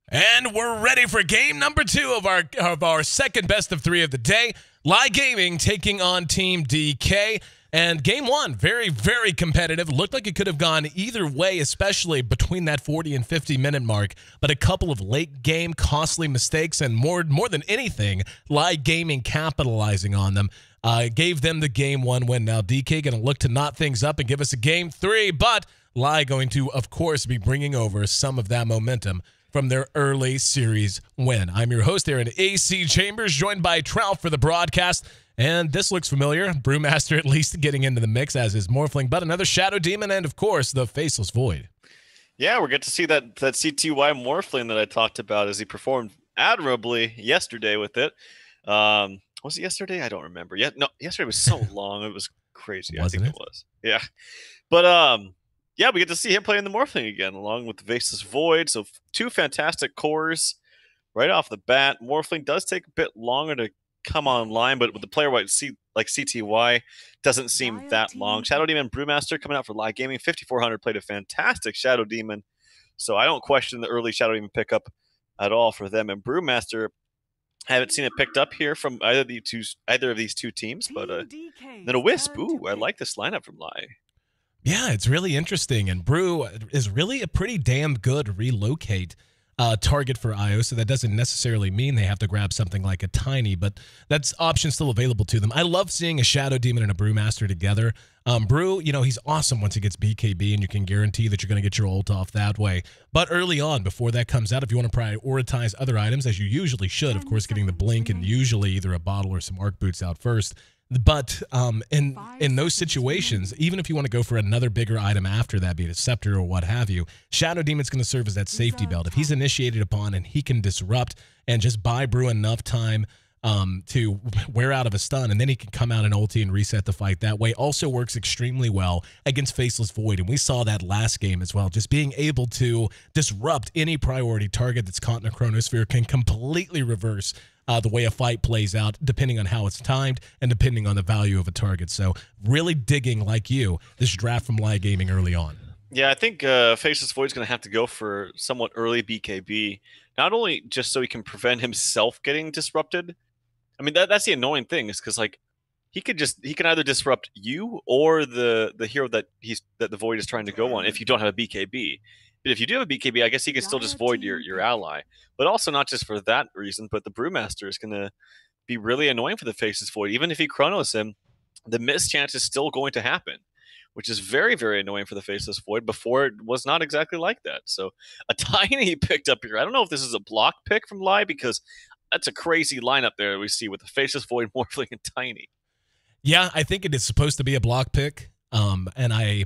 And we're ready for game number 2 of our second best of 3 of the day. LAI Gaming taking on Team DK. And game 1, very, very competitive. Looked like it could have gone either way, especially between that 40 and 50 minute mark. But a couple of late game costly mistakes, and more than anything, LAI Gaming capitalizing on them. Gave them the game 1 win. Now DK going to look to knot things up and give us a game 3, but LAI going to, of course, be bringing over some of that momentum from their early series win. I'm your host, Aaron AC Chambers, joined by Trout for the broadcast. And this looks familiar. Brewmaster at least getting into the mix, as is Morphling, but another Shadow Demon, and of course, the Faceless Void. Yeah, we're good to see that CTY Morphling that I talked about as he performed admirably yesterday with it. Was it yesterday? I don't remember. No, yesterday was so long. It was crazy. Wasn't I think it was. Yeah. But yeah, we get to see him playing the Morphling again, along with the Faceless Void. So 2 fantastic cores right off the bat. Morphling does take a bit longer to come online, but with the player like CTY, doesn't seem that long. Shadow Demon Brewmaster coming out for LAI Gaming. 5400 played a fantastic Shadow Demon. So I don't question the early Shadow Demon pickup at all for them. And Brewmaster, I haven't seen it picked up here from either of these two teams, but then a Wisp. Ooh, I like this lineup from LAI. Yeah, it's really interesting, and Brew is really a pretty damn good relocate target for IO, so that doesn't necessarily mean they have to grab something like a Tiny, but that's option still available to them. I love seeing a Shadow Demon and a Brewmaster together. Brew, you know, he's awesome once he gets BKB, and you can guarantee that you're going to get your ult off that way. But early on, before that comes out, if you want to prioritize other items, as you usually should, of course, getting the Blink and usually either a bottle or some Arc Boots out first. But in those situations, even if you want to go for another bigger item after that, be it a Scepter or what have you, Shadow Demon's going to serve as that safety belt. If he's initiated upon and he can disrupt and just buy Brew enough time to wear out of a stun, and then he can come out and ulti and reset the fight that way, also works extremely well against Faceless Void. And we saw that last game as well. Just being able to disrupt any priority target that's caught in a Chronosphere can completely reverse the way a fight plays out, depending on how it's timed and depending on the value of a target. So really digging, like you, this draft from LAI Gaming early on. Yeah, I think Faceless Void's going to have to go for somewhat early BKB, not only just so he can prevent himself getting disrupted. I mean, that's the annoying thing, is because like he can either disrupt you or the hero that the Void is trying to go on if you don't have a BKB. But if you do have a BKB, I guess he can still just void your ally. But also not just for that reason, but the Brewmaster is going to be really annoying for the Faceless Void. Even if he chronos him, the miss chance is still going to happen, which is very, very annoying for the Faceless Void. Before, it was not exactly like that. So a Tiny picked up here. I don't know if this is a block pick from LAI, because that's a crazy lineup there that we see with the Faceless Void, Morphling, and Tiny. Yeah, I think it is supposed to be a block pick, and I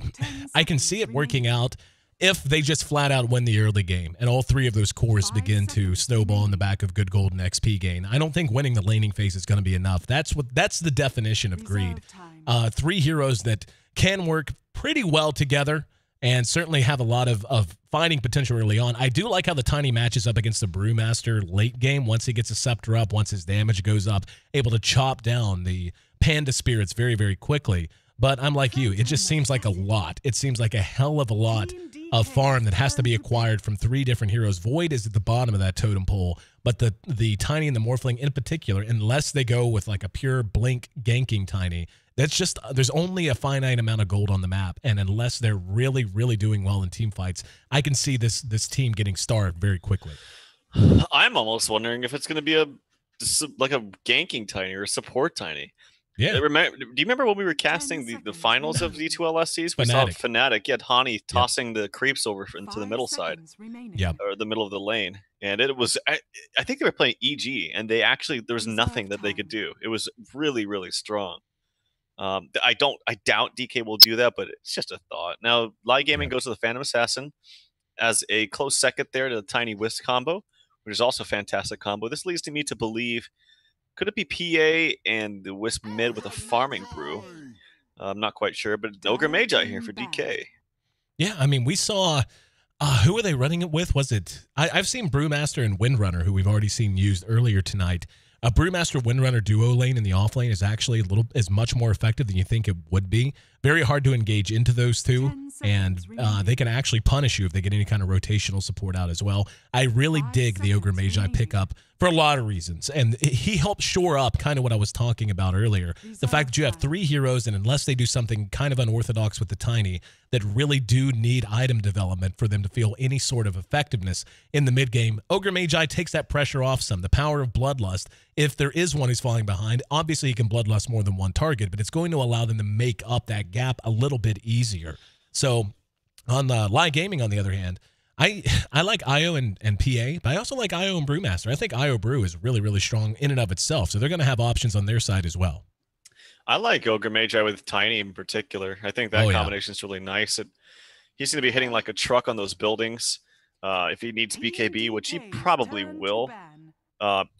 can see it working out if they just flat out win the early game and all 3 of those cores begin to snowball in the back of good golden XP gain. I don't think winning the laning phase is going to be enough. That's the definition of greed. 3 heroes that can work pretty well together and certainly have a lot of fighting potential early on. I do like how the Tiny matches up against the Brewmaster late game. Once he gets a Scepter up, once his damage goes up, able to chop down the Panda Spirits very, very quickly. But I'm like you. It just seems like a lot. It seems like a hell of a lot of farm that has to be acquired from 3 different heroes. Void is at the bottom of that totem pole, but the Tiny and the Morphling in particular, unless they go with like a pure Blink ganking Tiny, that's just, there's only a finite amount of gold on the map, and unless they're really, really doing well in team fights, I can see this team getting starved very quickly. I'm almost wondering if it's going to be like a ganking Tiny or a support Tiny. Yeah. Do you remember when we were casting the finals of D2L SCs? We saw Fnatic. You had Hani tossing the creeps over into the middle side. Yeah. Or the middle of the lane. And it was, I think they were playing EG, and there was nothing that they could do. It was really, really strong. I doubt DK will do that, but it's just a thought. Now, LAI Gaming goes to the Phantom Assassin as a close second there to the Tiny Wisp combo, which is also a fantastic combo. This leads me to believe, could it be PA and the Wisp mid with a farming Brew? I'm not quite sure, but Ogre Magi here for DK. Yeah, I mean, we saw, who were they running it with? Was it, I've seen Brewmaster and Windrunner, who we've already seen used earlier tonight, A Brewmaster Windrunner duo lane in the off lane is actually is much more effective than you think it would be. Very hard to engage into those two, and they can actually punish you if they get any kind of rotational support out as well. I really dig the Ogre Magi pickup for a lot of reasons, and he helps shore up kind of what I was talking about earlier. The fact that you have 3 heroes, and unless they do something kind of unorthodox with the Tiny, that really do need item development for them to feel any sort of effectiveness in the mid game, Ogre Magi takes that pressure off some. The power of Bloodlust, if there is one who's falling behind, obviously he can Bloodlust more than one target, but it's going to allow them to make up that gap a little bit easier. So on LAI Gaming, on the other hand, I like IO and PA, but I also like IO and Brewmaster. I think IO Brew is really, really strong in and of itself, so they're going to have options on their side as well. I like Ogre Magi with Tiny in particular. I think that combination is really nice. He's going to be hitting like a truck on those buildings. If he needs BKB, which he probably will,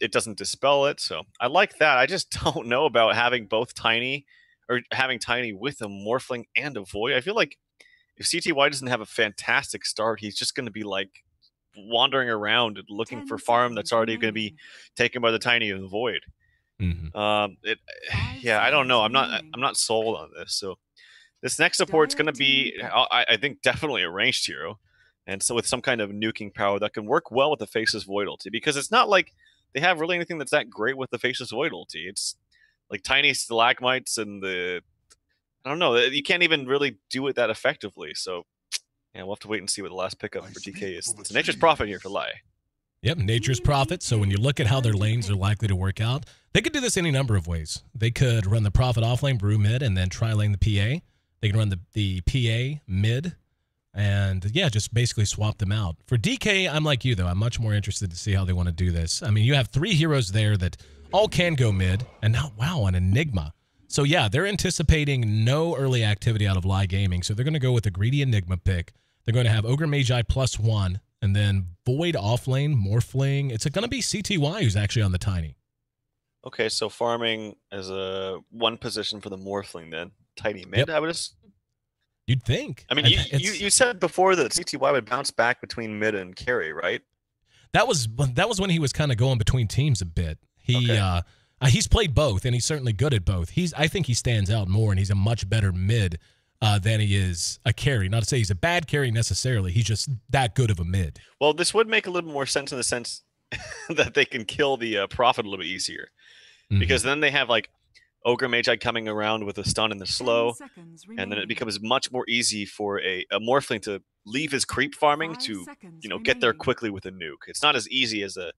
it doesn't dispel it. So I like that. I just don't know about having both Tiny, or having Tiny with a Morphling and a Void. I feel like if CTY doesn't have a fantastic start, he's just going to be like wandering around and looking for farm that's already going to be taken by the Tiny and the Void. Yeah, I don't know. I'm not sold on this. So this next support's going to be, I think, definitely a ranged hero, and so with some kind of nuking power that can work well with the Faceless Void ulti, because it's not like they have really anything that's that great with the Faceless Void ulti. It's like tiny stalagmites and I don't know. You can't even really do it that effectively. So yeah, we'll have to wait and see what the last pickup for DK is. It's Nature's Prophet here for LAI. Yep, Nature's Prophet. So when you look at how their lanes are likely to work out, they could do this any number of ways. They could run the Prophet off lane, Brew mid, and then tri-lane the PA. They can run the PA mid, and yeah, just basically swap them out. For DK, I'm like you, though. I'm much more interested to see how they want to do this. I mean, you have 3 heroes there that all can go mid, and now, wow, an Enigma. So yeah, they're anticipating no early activity out of LAI Gaming, so they're going to go with a greedy Enigma pick. They're going to have Ogre Magi +1, and then Void offlane, Morphling. It's going to be CTY who's actually on the Tiny. Okay, so farming as a 1 position for the Morphling then. Tiny mid, I would assume. You'd think. I mean, you said before that CTY would bounce back between mid and carry, right? That was when he was kind of going between teams a bit. He's played both, and he's certainly good at both. I think he stands out more, and he's a much better mid than he is a carry. Not to say he's a bad carry necessarily. He's just that good of a mid. Well, this would make a little more sense in the sense that they can kill the Prophet a little bit easier. Because then they have like Ogre Magi coming around with a stun and the slow, and then it becomes much more easy for a Morphling to leave his creep farming to get there quickly with a nuke. It's not as easy as a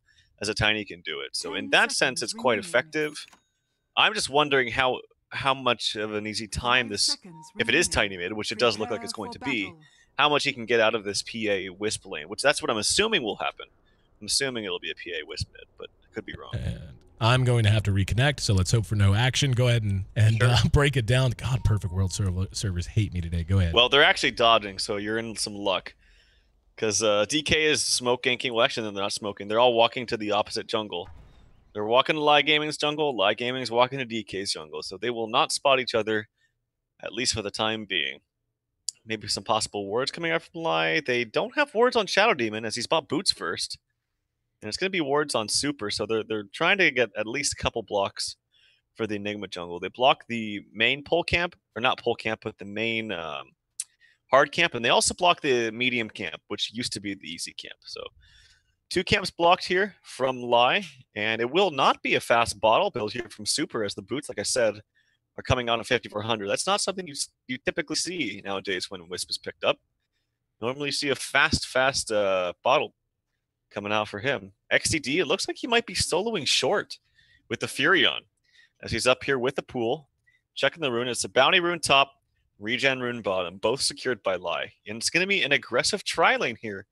Tiny can do it. So in that sense, it's quite effective. I'm just wondering how much of an easy time this, if it is Tiny mid, which it does look like it's going to be, how much he can get out of this PA Wisp lane, which that's what I'm assuming will happen. I'm assuming it'll be a PA Wisp mid, but I could be wrong. And I'm going to have to reconnect, so let's hope for no action. Go ahead and sure. Break it down. God, Perfect World servers hate me today. Go ahead. Well, they're actually dodging, so you're in some luck. Because DK is smoke ganking. Well, actually, they're not smoking. They're all walking to the opposite jungle. They're walking to LAI Gaming's jungle. LAI Gaming's walking to DK's jungle. So they will not spot each other, at least for the time being. Maybe some possible wards coming out from LAI. They don't have wards on Shadow Demon, as he's bought boots first. And it's going to be wards on Super, so they're trying to get at least a couple blocks for the Enigma jungle. They block the main pole camp, or not pole camp, but the main hard camp, and they also block the medium camp, which used to be the easy camp. So 2 camps blocked here from LAI, and it will not be a fast bottle build here from Super, as the boots, like I said, are coming on at 5400. That's not something you typically see nowadays when Wisp is picked up. Normally you see a fast bottle coming out for him. XDD, it looks like he might be soloing short with the Furion, as he's up here with the pool, checking the rune. It's a bounty rune top, regen rune bottom, both secured by LAI. And it's going to be an aggressive tri-lane here,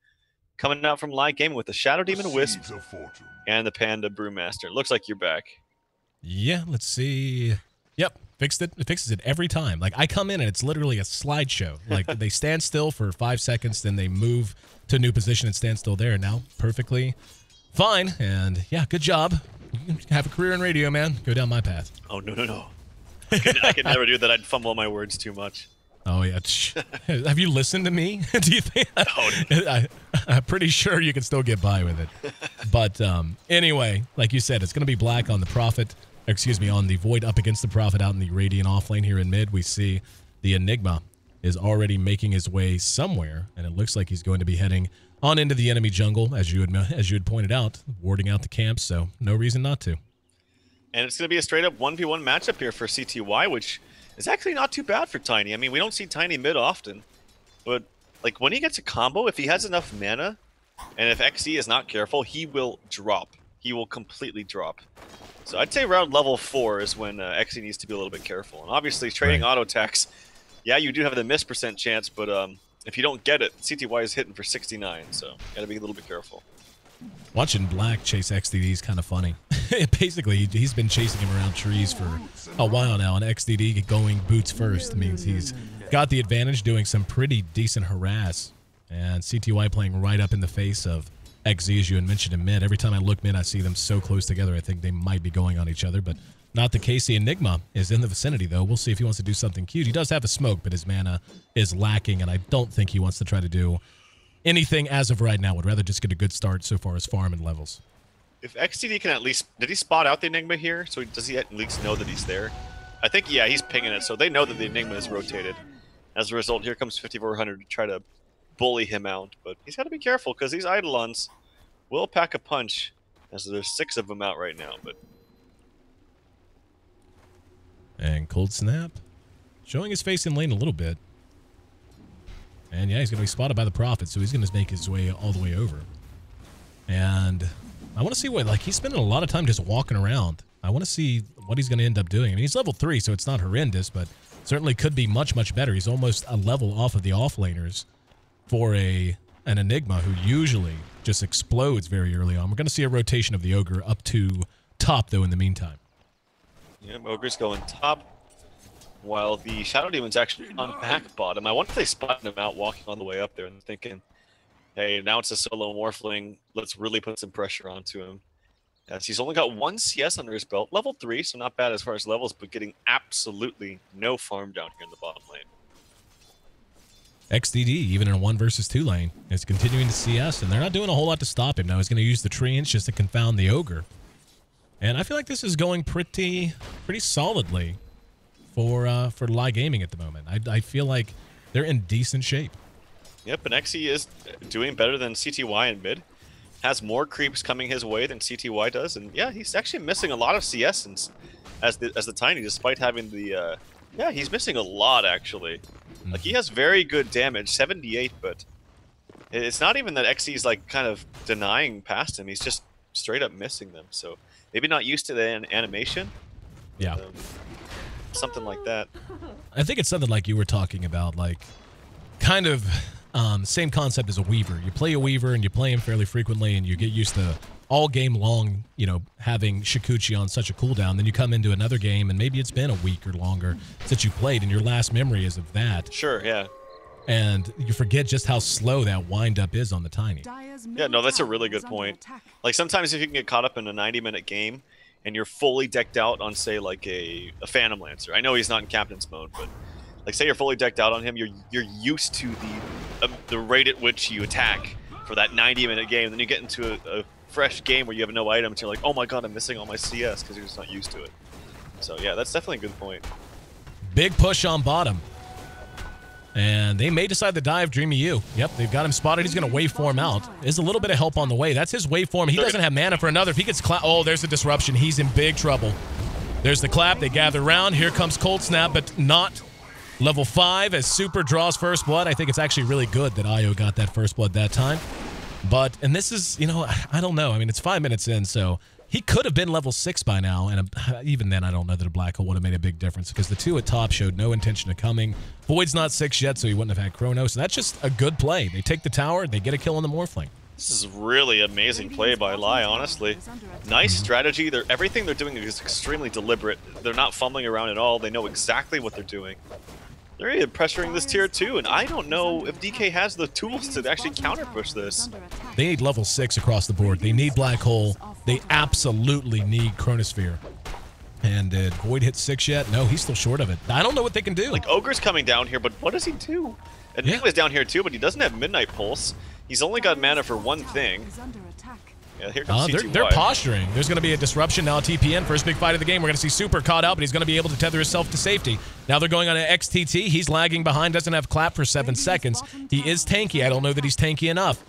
coming out from LAI Gaming with the Shadow Demon Wisp and the Panda Brewmaster. It looks like you're back. Yeah, let's see. Yep, fixed it. It fixes it every time. Like, I come in and it's literally a slideshow. Like, they stand still for 5 seconds, then they move to a new position and stand still there. Now, perfectly fine. And yeah, good job. You can have a career in radio, man. Go down my path. Oh, no. I could never do that. I'd fumble my words too much. Oh, yeah. Have you listened to me? Do you think? I'm pretty sure you can still get by with it. But anyway, like you said, it's going to be black on the Prophet. Excuse me, on the Void up against the Prophet out in the Radiant offlane here in mid. We see the Enigma is already making his way somewhere, and it looks like he's going to be heading on into the enemy jungle, as you had pointed out, warding out the camps, so no reason not to. And it's going to be a straight-up 1v1 matchup here for CTY, which is actually not too bad for Tiny. I mean, we don't see Tiny mid often, but like when he gets a combo, if he has enough mana, and if XE is not careful, he will drop. He will completely drop. So I'd say around level 4 is when XE needs to be a little bit careful. And obviously, trading auto attacks, yeah, you do have the miss % chance, but if you don't get it, CTY is hitting for 69, so gotta be a little bit careful. Watching Black chase XDD is kind of funny. Basically, he's been chasing him around trees for a while now, and XDD going boots first means he's got the advantage doing some pretty decent harass. And CTY playing right up in the face of XZ, as you had mentioned in mid. Every time I look mid, I see them so close together, I think they might be going on each other, but not the case. The Enigma is in the vicinity, though. We'll see if he wants to do something cute. He does have a smoke, but his mana is lacking, and I don't think he wants to try to do anything as of right now. Would rather just get a good start so far as farm and levels. If XTD can at least... Did he spot out the Enigma here? So does he at least know that he's there? I think, yeah, he's pinging it, so they know that the Enigma is rotated. As a result, here comes 5400 to try to bully him out. But he's got to be careful, because these Eidolons will pack a punch, as there's 6 of them out right now. But and Cold Snap showing his face in lane a little bit. And yeah, he's going to be spotted by the Prophet, so he's going to make his way all the way over. And I want to see what, like, he's spending a lot of time just walking around. I want to see what he's going to end up doing. I mean, he's level 3, so it's not horrendous, but certainly could be much, much better. He's almost a level off of the offlaners for an Enigma who usually just explodes very early on. We're going to see a rotation of the Ogre up to top, though, in the meantime. Yeah, Ogre's going top, while the Shadow Demon's actually on back bottom. I wonder if they spotted him out walking on the way up there and thinking, hey, now it's a solo Morphling, let's really put some pressure onto him. As he's only got 1 CS under his belt, level 3, so not bad as far as levels, but getting absolutely no farm down here in the bottom lane. XDD, even in a 1 versus 2 lane, is continuing to CS, and they're not doing a whole lot to stop him. Now he's going to use the treants just to confound the Ogre. And I feel like this is going pretty solidly for LAI Gaming at the moment. I feel like they're in decent shape. Yep, and XE is doing better than CTY in mid. Has more creeps coming his way than CTY does, and yeah, he's actually missing a lot of CS as the Tiny, despite having the yeah, he's missing a lot actually. Like, he has very good damage, 78, but it's not even that XE's like kind of denying past him. He's just straight up missing them. So maybe not used to the animation. Yeah. Something like that. I think it's something like you were talking about, like kind of same concept as a Weaver. You play a Weaver and you play him fairly frequently and you get used to all game long, you know, having Shikuchi on such a cooldown. Then you come into another game and maybe it's been a week or longer since you played and your last memory is of that. Sure, yeah. And you forget just how slow that wind-up is on the Tiny. Yeah, no, that's a really good point. Like, sometimes if you can get caught up in a 90-minute game and you're fully decked out on, say, like a Phantom Lancer. I know he's not in Captain's mode, but like, say you're fully decked out on him, you're used to the rate at which you attack for that 90-minute game. Then you get into a fresh game where you have no items, and you're like, oh my god, I'm missing all my CS because you're just not used to it. So yeah, that's definitely a good point. Big push on bottom. And they may decide to dive Dreamy U. Yep, they've got him spotted. He's going to waveform out. There's a little bit of help on the way. That's his waveform. He doesn't have mana for another. If he gets oh, there's the disruption. He's in big trouble. There's the clap. They gather around. Here comes Cold Snap, but not level 5 as Super draws first blood. I think it's actually really good that Io got that first blood that time. But, and this is, you know, I don't know. I mean, it's 5 minutes in, so he could have been level 6 by now, and even then, I don't know that a Black Hole would have made a big difference because the 2 at top showed no intention of coming. Void's not 6 yet, so he wouldn't have had Chrono, so that's just a good play. They take the tower, they get a kill on the Morphling. This is really amazing play by LAI, honestly. Nice strategy. Everything they're doing is extremely deliberate. They're not fumbling around at all. They know exactly what they're doing. They're even pressuring this tier 2, and I don't know if DK has the tools to actually counter-push this. They need level 6 across the board. They need Black Hole. They absolutely need Chronosphere. And did Void hit 6 yet? No, he's still short of it. I don't know what they can do. Like, Ogre's coming down here, but what does he do? And Enigma's down here too, but he doesn't have Midnight Pulse. He's only got mana for one thing. Yeah, here comes CTY. They're posturing. There's going to be a disruption now at TPN. First big fight of the game. We're going to see Super caught out, but he's going to be able to tether himself to safety. Now they're going on an XTT. He's lagging behind. Doesn't have clap for 7 seconds. He is tanky. I don't know that he's tanky enough.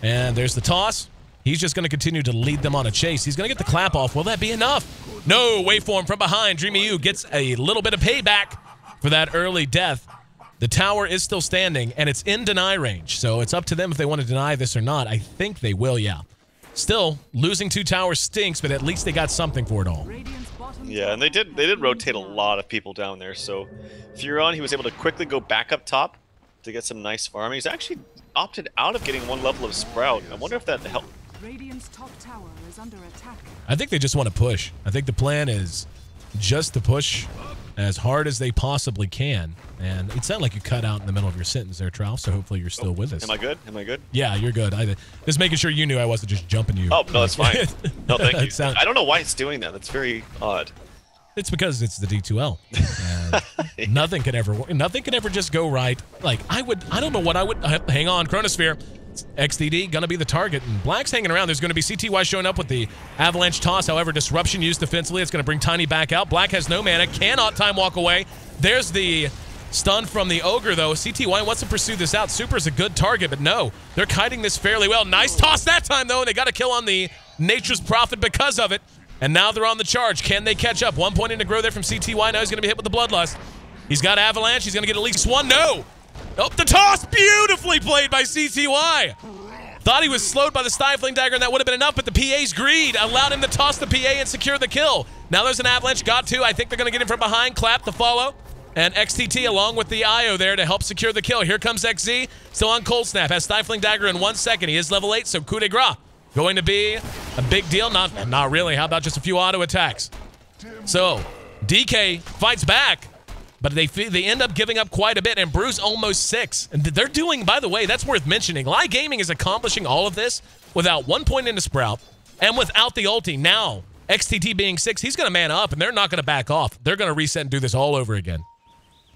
And there's the toss. He's just going to continue to lead them on a chase. He's going to get the clap off. Will that be enough? No. Waveform from behind. Dreamy U gets a little bit of payback for that early death. The tower is still standing, and it's in deny range. So it's up to them if they want to deny this or not. I think they will, yeah. Still, losing 2 towers stinks, but at least they got something for it all. Yeah, and they did rotate a lot of people down there. So Furon, he was able to quickly go back up top to get some nice farming. He's actually opted out of getting 1 level of Sprout. I wonder if that helped. Radiant's top tower is under attack. I think they just want to push. I think the plan is just to push as hard as they possibly can. And it sounded like you cut out in the middle of your sentence there, Trout, so hopefully you're still with us. Am I good? Am I good? Yeah, you're good. Just making sure you knew I wasn't just jumping you. Oh, no, that's fine. No, thank you. I don't know why it's doing that. That's very odd. It's because it's the D2L. And nothing can ever just go right. Like, I don't know what I would, hang on, Chronosphere. XDD gonna be the target, and Black's hanging around. There's gonna be CTY showing up with the Avalanche toss. However, disruption used defensively. It's gonna bring Tiny back out. Black has no mana, cannot time walk away. There's the stun from the Ogre, though. CTY wants to pursue this out. Super's a good target, but no, they're kiting this fairly well. Nice toss that time, though, and they got a kill on the Nature's Prophet because of it. And now they're on the charge. Can they catch up? 1 point in to grow there from CTY. Now he's gonna be hit with the Bloodlust. He's got Avalanche. He's gonna get at least 1. No! Oh, the toss! Beautifully played by CTY! Thought he was slowed by the Stifling Dagger, and that would have been enough, but the PA's greed allowed him to toss the PA and secure the kill. Now there's an Avalanche. Got 2. I think they're going to get him from behind. Clap to follow. And XTT along with the IO there to help secure the kill. Here comes XZ. Still on Cold Snap. Has Stifling Dagger in 1 second. He is level 8, so coup de grace. Going to be a big deal. Not really. How about just a few auto attacks? So, DK fights back. But they end up giving up quite a bit, and Brew's almost 6. And they're doing, by the way, that's worth mentioning. LAI Gaming is accomplishing all of this without 1 point into Sprout and without the ulti. Now, XTT being 6, he's going to man up, and they're not going to back off. They're going to reset and do this all over again.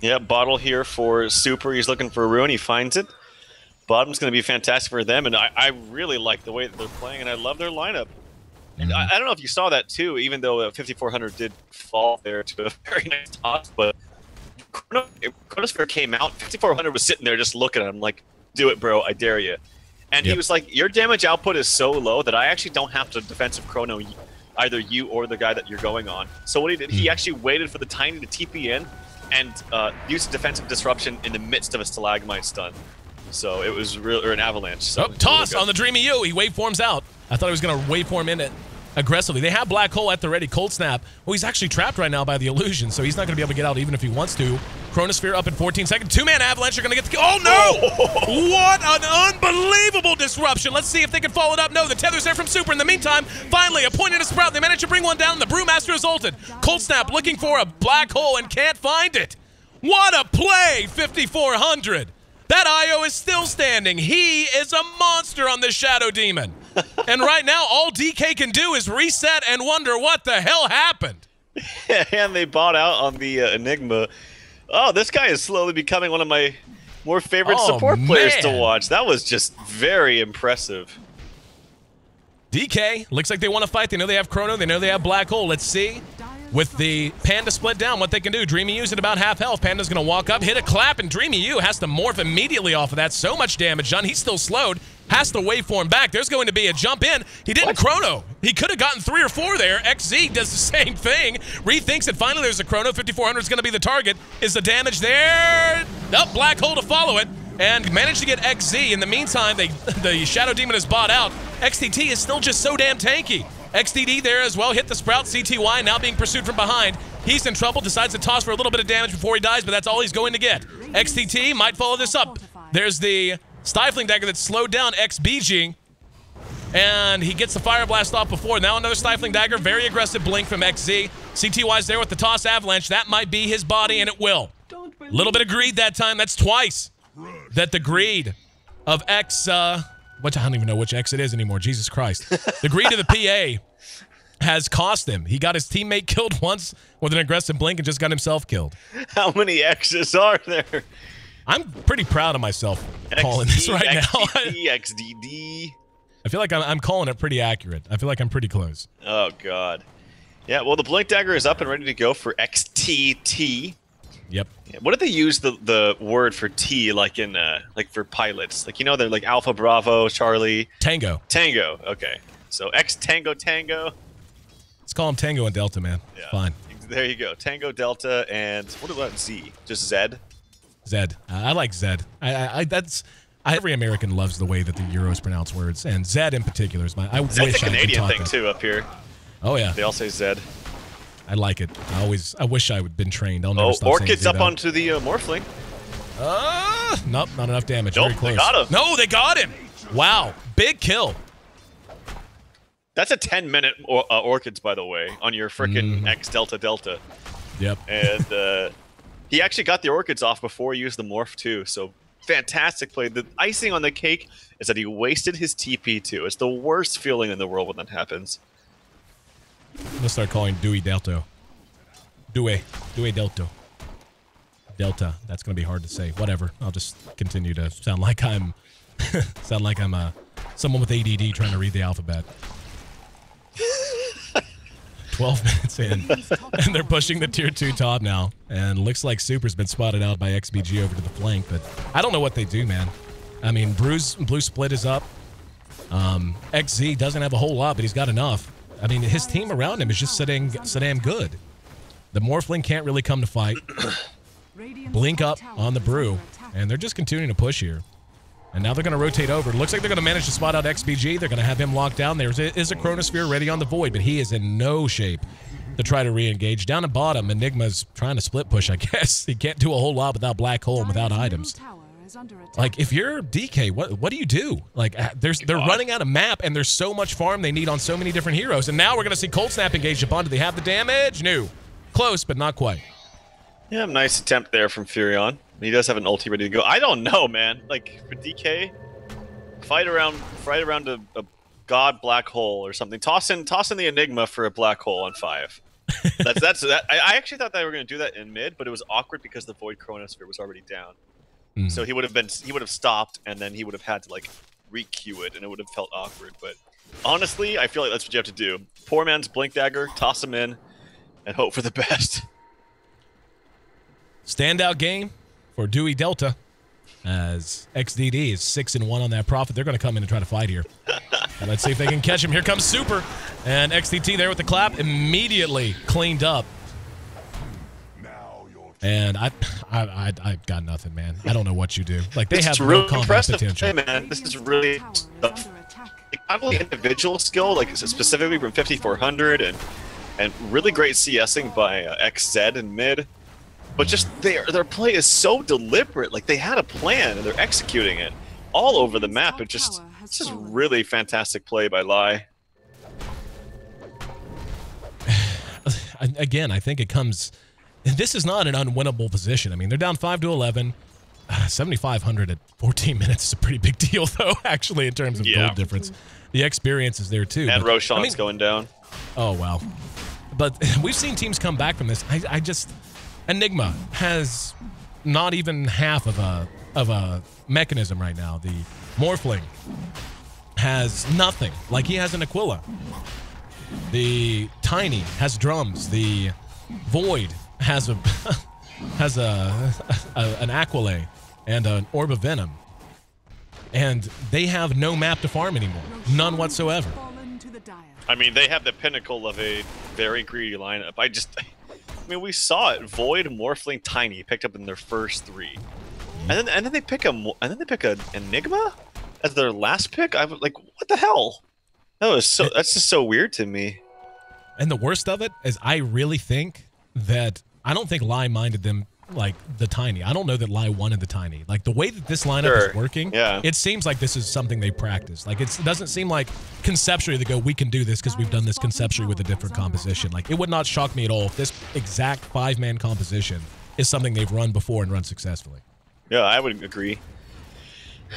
Yeah, bottle here for Super. He's looking for a ruin. He finds it. Bottom's going to be fantastic for them, and I really like the way that they're playing, and I love their lineup. And I don't know if you saw that, too, even though 5400 did fall there to a very nice toss, but Chronosphere came out, 5400 was sitting there just looking at him like, do it, bro, I dare you. And he was like, your damage output is so low that I actually don't have to defensive chrono either you or the guy that you're going on. So what he did, he actually waited for the Tiny to TP in and used a defensive disruption in the midst of a stalagmite stun. So it was real, or an avalanche. So toss really on the Dreamy U. He waveforms out. I thought he was going to waveform in it aggressively. They have Black Hole at the ready. Cold Snap. Well, he's actually trapped right now by the illusion, so he's not going to be able to get out even if he wants to. Chronosphere up in 14 seconds. 2-man Avalanche are going to get the kill. Oh, no! What an unbelievable disruption. Let's see if they can follow it up. No, the tether's there from Super. In the meantime, finally, a point in a Sprout. They managed to bring one down. The Brewmaster has ulted. Cold Snap looking for a Black Hole and can't find it. What a play, 5400. That IO is still standing. He is a monster on this Shadow Demon. And right now, all DK can do is reset and wonder what the hell happened. And they bought out on the Enigma. Oh, this guy is slowly becoming one of my more favorite support players to watch. That was just very impressive. DK, looks like they want to fight. They know they have Chrono. They know they have Black Hole. Let's see. With the Panda split down, what they can do. Dreamy U's at about half health. Panda's going to walk up, hit a clap, and Dreamy U has to morph immediately off of that. So much damage done. He's still slowed. Has to waveform back. There's going to be a jump in. He didn't chrono. He could have gotten 3 or 4 there. XZ does the same thing. Rethinks it. Finally, there's a chrono. 5400 is going to be the target. Is the damage there? Nope, Black Hole to follow it. And managed to get XZ. In the meantime, the Shadow Demon is bought out. XTT is still just so damn tanky. XDD there as well, hit the Sprout. CTY now being pursued from behind. He's in trouble, decides to toss for a little bit of damage before he dies, but that's all he's going to get. XTT might follow this up. There's the Stifling Dagger that slowed down XBG, and he gets the Fire Blast off before. Now another Stifling Dagger, very aggressive blink from XZ. CTY's there with the toss Avalanche. That might be his body, and it will. A little bit of greed that time. That's twice that the greed of X, I don't even know which X it is anymore. Jesus Christ. The greed of the PA has cost him. He got his teammate killed once with an aggressive blink and just got himself killed. How many X's are there? I'm pretty proud of myself calling this right now. XDD. I feel like I'm calling it pretty accurate. I feel like I'm pretty close. Oh, God. Yeah, well, the Blink Dagger is up and ready to go for XTT. Yep. Yeah, what did they use the word for T like in like for pilots? Like, you know, they're like Alpha, Bravo, Charlie. Tango. Tango. Okay. So X Tango Tango. Let's call him Tango and Delta, man. Yeah. Fine. There you go. Tango, Delta, and what about Z? Just Zed? Zed. I like Zed. Every American loves the way that the Euros pronounce words, and Zed in particular is my. Zed's wish a I Canadian taught thing that. too up here. Oh yeah. They all say Zed. I like it. I wish I would been trained. I'll never stop Orchid's saying up onto the Morphling. Nope, not enough damage. Nope, Very close. they got him. No, they got him. Wow, big kill. That's a 10-minute Orchids, by the way, on your frickin' X Delta Delta. Yep. And he actually got the Orchids off before he used the Morph too, so fantastic play. The icing on the cake is that he wasted his TP too. It's the worst feeling in the world when that happens. I'm gonna start calling Dewey Delta. Dewey Delta. Delta. That's gonna be hard to say. Whatever. I'll just continue to sound like I'm someone with ADD trying to read the alphabet. 12 minutes in, and they're pushing the tier 2 top now, and looks like Super's been spotted out by XBG over to the flank, but I don't know what they do, man. I mean, Blue Split is up. XZ doesn't have a whole lot, but he's got enough. I mean, his team around him is just so damn good. The Morphling can't really come to fight. Blink up on the Brew, and they're just continuing to push here. And now they're going to rotate over. It looks like they're going to manage to spot out XBG. They're going to have him locked down. There is a Chronosphere ready on the Void, but he is in no shape to try to re-engage. Down at bottom, Enigma's trying to split push, I guess. He can't do a whole lot without Black Hole and without items. Like, if you're DK, what do you do? Like, they're running out of map, and there's so much farm they need on so many different heroes. And now we're going to see Cold Snap engaged upon. Do they have the damage? No. Close, but not quite. Yeah, nice attempt there from Furion. He does have an ulti ready to go. I don't know, man. Like, for DK, fight around a god black hole or something. Toss in the Enigma for a black hole on 5. I actually thought they were going to do that in mid, but it was awkward because the Void Chronosphere was already down. So he would have stopped, and then he would have had to like re-queue it, and it would have felt awkward. But honestly, I feel like that's what you have to do. Poor man's Blink Dagger, toss him in, and hope for the best. Standout game for Dewey Delta, as XDD is 6-1 on that profit. They're going to come in and try to fight here. And let's see if they can catch him. Here comes Super, and XDT there with the clap, immediately cleaned up. And I got nothing, man. I don't know what you do. Like, they have no combat potential. Hey, man, this is really not only individual skill, like specifically from 5400 and really great CSing by XZ in mid, but just their play is so deliberate. Like, they had a plan and they're executing it all over the map. It's just really fantastic play by LAI. Again, I think it comes. This is not an unwinnable position. I mean, they're down 5-11. 7,500 at 14 minutes is a pretty big deal, though, actually, in terms of gold difference. The experience is there, too. And Roshan's going down. Oh, wow. But we've seen teams come back from this. I just... Enigma has not even half of a mechanism right now. The Morphling has nothing. Like, he has an Aquila. The Tiny has drums. The Void has an Aquila and an Orb of Venom, and they have no map to farm anymore, none whatsoever. I mean, they have the pinnacle of a very greedy lineup. I mean, we saw it. Void, Morphling, Tiny picked up in their first 3, and then they pick a Enigma as their last pick. I was like, what the hell? That's just so weird to me. And the worst of it is, I really think that I don't think LAI minded them like the Tiny. I don't know that LAI wanted the Tiny. Like, the way that this lineup is working, it seems like this is something they practice. Like, it doesn't seem like conceptually they go, we can do this because we've done this conceptually with a different composition. Like, it would not shock me at all if this exact 5-man composition is something they've run before and run successfully. Yeah, I would agree.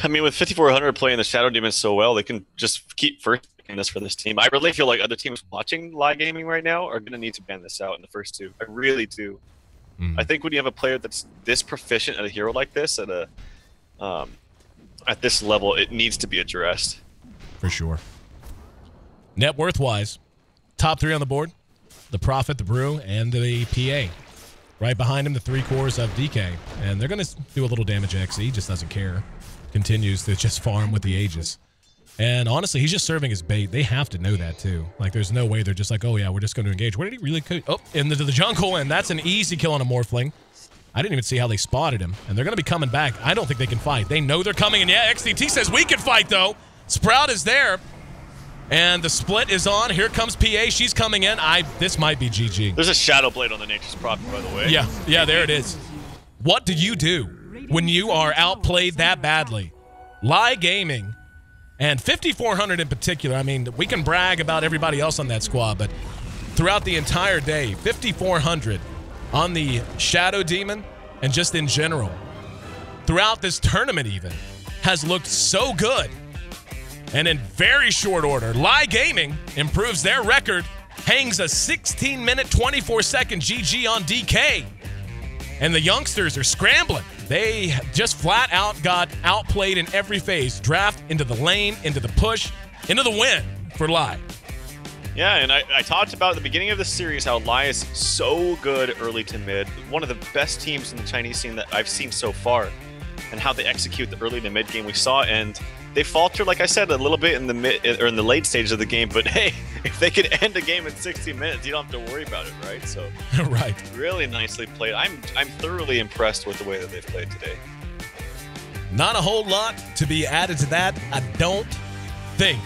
I mean, with 5400 playing the Shadow Demons so well, they can just keep first this for this team. I really feel like other teams watching LAI Gaming right now are going to need to ban this out in the first two. I really do. I think when you have a player that's this proficient at a hero like this, at this level, it needs to be addressed. For sure. Net worth-wise, top 3 on the board. The Prophet, the Brew, and the PA. Right behind him, the 3 cores of DK. And they're going to do a little damage to XE. He just doesn't care. Continues to just farm with the Aegis. And honestly, he's just serving as bait. They have to know that, too. Like, there's no way they're just like, oh, yeah, we're just going to engage. Where did he really go? Oh, into the jungle, and that's an easy kill on a Morphling. I didn't even see how they spotted him. And they're going to be coming back. I don't think they can fight. They know they're coming. And, yeah, XDT says we can fight, though. Sprout is there. And the split is on. Here comes PA. She's coming in. This might be GG. There's a Shadow Blade on the Nature's Prophet, by the way. Yeah, there it is. What do you do when you are outplayed that badly? LAI Gaming, and 5400 in particular. I mean, we can brag about everybody else on that squad, but throughout the entire day, 5400 on the Shadow Demon, and just in general, throughout this tournament even, has looked so good. And in very short order, LAI Gaming improves their record, hangs a 16-minute, 24-second GG on DK. And the youngsters are scrambling. They just flat out got outplayed in every phase. Draft, into the lane, into the push, into the win for LAI. Yeah, and I talked about at the beginning of the series how LAI is so good early to mid. One of the best teams in the Chinese scene that I've seen so far. And how they execute the early to mid game we saw, and they falter, like I said, a little bit in the mid or in the late stage of the game. But hey, if they could end a game in 60 minutes, you don't have to worry about it, right? So, right, really nicely played. I'm thoroughly impressed with the way that they've played today. Not a whole lot to be added to that, I don't think.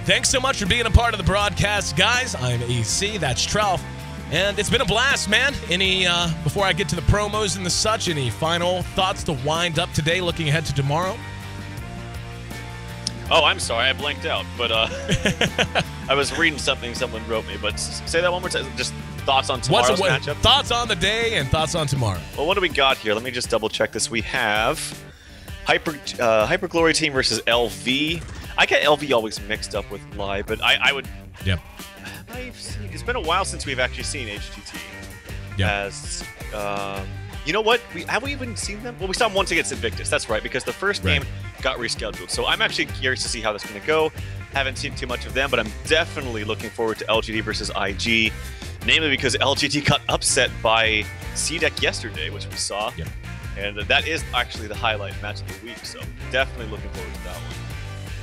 Thanks so much for being a part of the broadcast, guys. I'm EC. That's Trouf. And it's been a blast, man. Before I get to the promos and the such, any final thoughts to wind up today, looking ahead to tomorrow? Oh, I'm sorry. I blanked out. But I was reading something someone wrote me. But say that one more time. Just thoughts on tomorrow's matchup? Thoughts on the day and thoughts on tomorrow. Well, what do we got here? Let me just double check this. We have Hyper Glory Team versus LV. I get LV always mixed up with LAI, but I would... Yep. It's been a while since we've actually seen HGT. Yeah. As you know what? Have we even seen them? Well, we saw them once against Invictus. That's right, because the first game got rescheduled. So I'm actually curious to see how that's going to go. Haven't seen too much of them, but I'm definitely looking forward to LGD versus IG. Namely because LGD got upset by C-Deck yesterday, which we saw. Yep. And that is actually the highlight match of the week. So definitely looking forward to that one.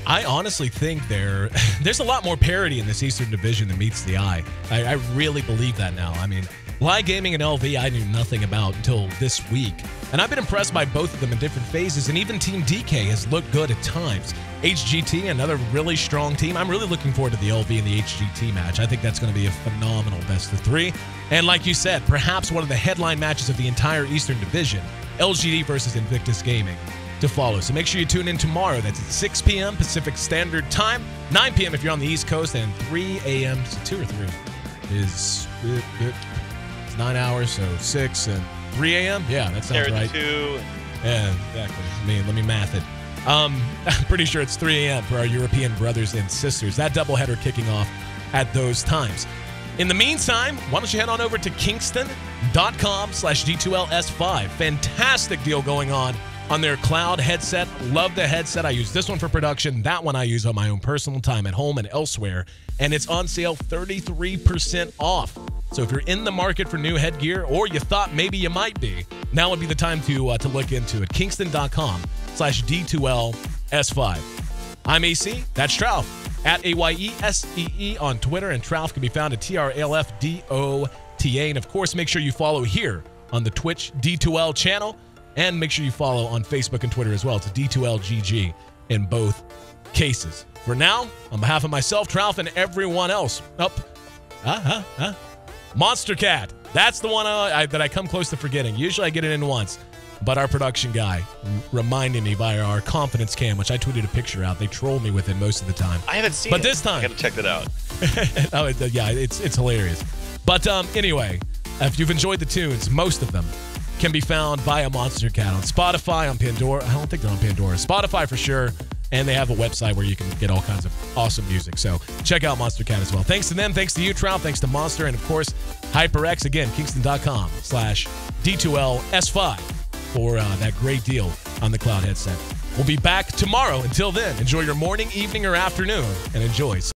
I honestly think there's a lot more parity in this Eastern Division than meets the eye. I really believe that now. I mean, LAI Gaming and LV I knew nothing about until this week. And I've been impressed by both of them in different phases, and even Team DK has looked good at times. HGT, another really strong team. I'm really looking forward to the LV and the HGT match. I think that's going to be a phenomenal best of 3. And like you said, perhaps one of the headline matches of the entire Eastern Division, LGD versus Invictus Gaming, to follow. So make sure you tune in tomorrow. That's at 6 p.m. Pacific Standard Time, 9 p.m. if you're on the East Coast, and 3 a.m. So 2 or 3 is it's 9 hours, so 6 and 3 a.m. Yeah, that sounds right. 2. Yeah, exactly. Let me math it. I'm pretty sure it's 3 a.m. for our European brothers and sisters. That doubleheader kicking off at those times. In the meantime, why don't you head on over to kingston.com/D2LS5. Fantastic deal going on their cloud headset. Love the headset. I use this one for production. That one I use on my own personal time at home and elsewhere. And it's on sale 33% off. So if you're in the market for new headgear, or you thought maybe you might be, now would be the time to look into it. Kingston.com/D2LS5. I'm AC. That's Trouf. At AYESEE on Twitter. And Trouf can be found at TRLFDOTA. And of course, make sure you follow here on the Twitch D2L channel. And make sure you follow on Facebook and Twitter as well. It's a D2LGG in both cases. For now, on behalf of myself, Trouf, and everyone else, Monster Cat. That's the one that I come close to forgetting. Usually I get it in once. But our production guy reminded me via our confidence cam, which I tweeted a picture out. They troll me with it most of the time. I haven't seen it. But this time. I gotta check that out. Yeah, it's hilarious. But anyway, if you've enjoyed the tunes, most of them can be found via Monster Cat on Spotify, on Pandora. I don't think they're on Pandora. Spotify for sure. And they have a website where you can get all kinds of awesome music. So check out Monster Cat as well. Thanks to them. Thanks to you, Trout. Thanks to Monster. And, of course, HyperX. Again, Kingston.com/D2LS5 for that great deal on the Cloud headset. We'll be back tomorrow. Until then, enjoy your morning, evening, or afternoon, and enjoy